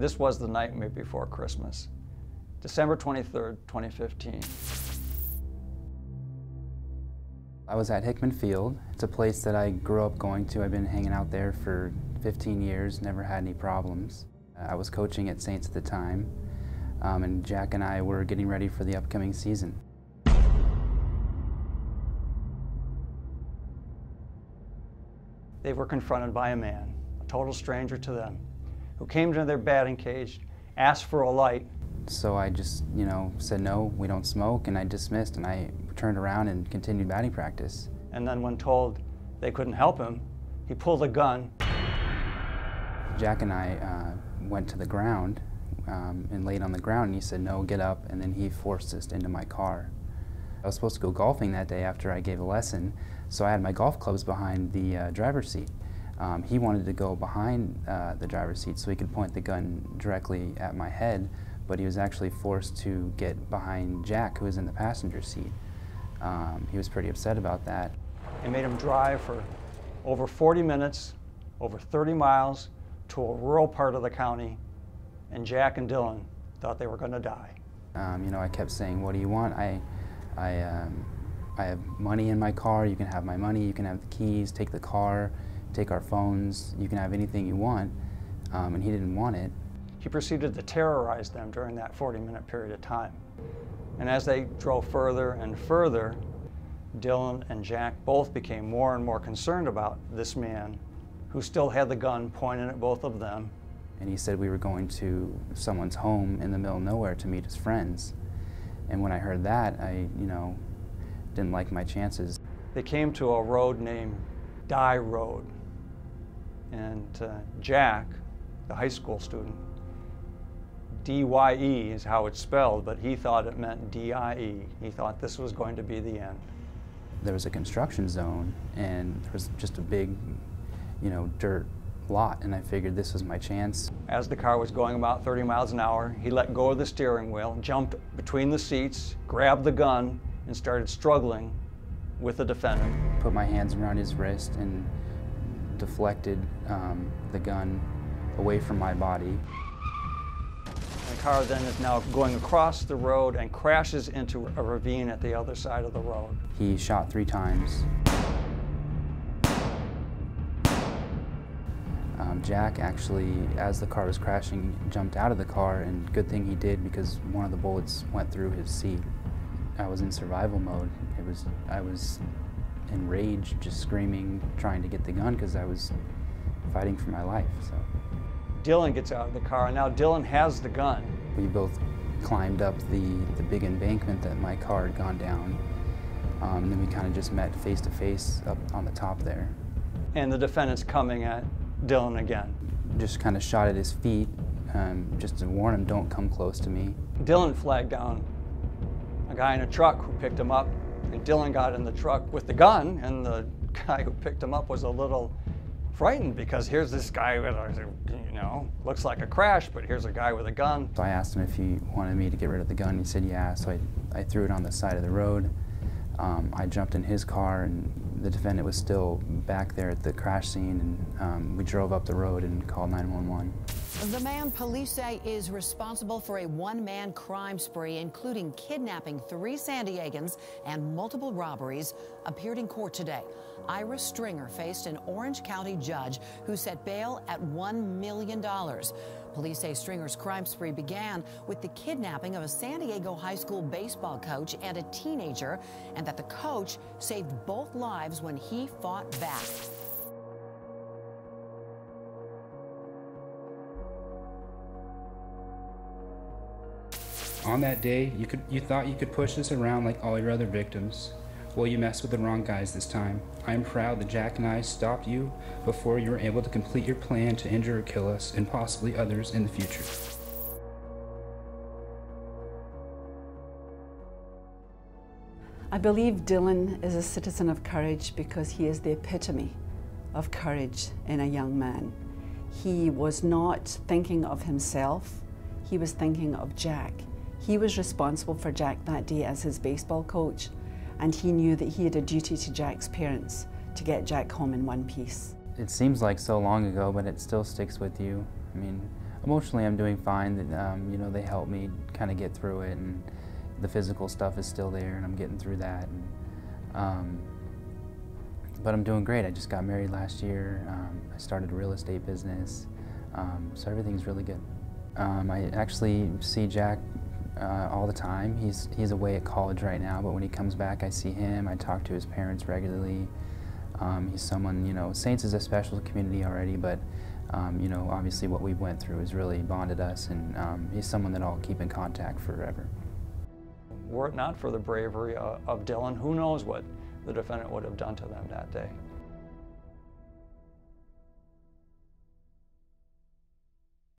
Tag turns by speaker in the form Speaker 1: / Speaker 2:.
Speaker 1: This was the nightmare before Christmas. December 23rd, 2015.
Speaker 2: I was at Hickman Field. It's a place that I grew up going to. I've been hanging out there for 15 years, never had any problems. I was coaching at Saints at the time, and Jack and I were getting ready for the upcoming season.
Speaker 1: They were confronted by a man, a total stranger to them, who came to their batting cage, asked for a light.
Speaker 2: So I just, said, no, we don't smoke, and I dismissed, and I turned around and continued batting practice.
Speaker 1: And then when told they couldn't help him, he pulled a gun.
Speaker 2: Jack and I went to the ground and laid on the ground, and he said, no, get up, and then he forced us into my car. I was supposed to go golfing that day after I gave a lesson, so I had my golf clubs behind the driver's seat. He wanted to go behind the driver's seat so he could point the gun directly at my head, but he was actually forced to get behind Jack, who was in the passenger seat. He was pretty upset about that.
Speaker 1: It made him drive for over 40 minutes, over 30 miles, to a rural part of the county, and Jack and Dylan thought they were going to die.
Speaker 2: I kept saying, what do you want? I have money in my car, you can have my money, you can have the keys, take the car, take our phones, you can have anything you want, and he didn't want it.
Speaker 1: He proceeded to terrorize them during that 40-minute period of time. And as they drove further and further, Dylan and Jack both became more and more concerned about this man who still had the gun pointed at both of them.
Speaker 2: And he said we were going to someone's home in the middle of nowhere to meet his friends. And when I heard that, I, didn't like my chances.
Speaker 1: They came to a road named Dye Road. And Jack, the high school student, D-Y-E is how it's spelled, but he thought it meant D-I-E. He thought this was going to be the end.
Speaker 2: There was a construction zone, and there was just a big, dirt lot, and I figured this was my chance.
Speaker 1: As the car was going about 30 miles an hour, he let go of the steering wheel, jumped between the seats, grabbed the gun, and started struggling with the defendant.
Speaker 2: Put my hands around his wrist and deflected the gun away from my body.
Speaker 1: The car then is now going across the road and crashes into a ravine at the other side of the road.
Speaker 2: He shot 3 times. Jack actually, as the car was crashing, jumped out of the car, and good thing he did because one of the bullets went through his seat. I was in survival mode. I was enraged, just screaming, trying to get the gun because I was fighting for my life. So
Speaker 1: Dylan gets out of the car, and now Dylan has the gun.
Speaker 2: We both climbed up the big embankment that my car had gone down, and then we kind of just met face to face up on the top there.
Speaker 1: And the defendant's coming at Dylan again.
Speaker 2: Just kind of shot at his feet, just to warn him, don't come close to me.
Speaker 1: Dylan flagged down a guy in a truck who picked him up, and Dylan got in the truck with the gun, and the guy who picked him up was a little frightened because here's this guy with a, looks like a crash, but here's a guy with a gun.
Speaker 2: So I asked him if he wanted me to get rid of the gun. He said yeah, so I threw it on the side of the road. I jumped in his car, and the defendant was still back there at the crash scene, and we drove up the road and called 911.
Speaker 3: The man police say is responsible for a one-man crime spree, including kidnapping 3 San Diegans and multiple robberies, appeared in court today. Ira Stringer faced an Orange County judge who set bail at $1 million. Police say Stringer's crime spree began with the kidnapping of a San Diego high school baseball coach and a teenager, and that the coach saved both lives when he fought back.
Speaker 4: On that day, you thought you could push this around like all your other victims. Well, you messed with the wrong guys this time. I'm proud that Jack and I stopped you before you were able to complete your plan to injure or kill us, and possibly others in the future.
Speaker 5: I believe Dylan is a citizen of courage because he is the epitome of courage in a young man. He was not thinking of himself, he was thinking of Jack. He was responsible for Jack that day as his baseball coach, and he knew that he had a duty to Jack's parents to get Jack home in one piece.
Speaker 2: It seems like so long ago, but it still sticks with you. I mean, Emotionally, I'm doing fine. You know, they help me kind of get through it, and the physical stuff is still there, and I'm getting through that. But I'm doing great. I just got married last year. I started a real estate business, so everything's really good. I actually see Jack all the time. He's away at college right now, but when he comes back, I see him. I talk to his parents regularly. He's someone, you know, Saints is a special community already, but you know, obviously what we went through has really bonded us, and he's someone that I'll keep in contact forever.
Speaker 1: Were it not for the bravery of Dylan, who knows what the defendant would have done to them that day.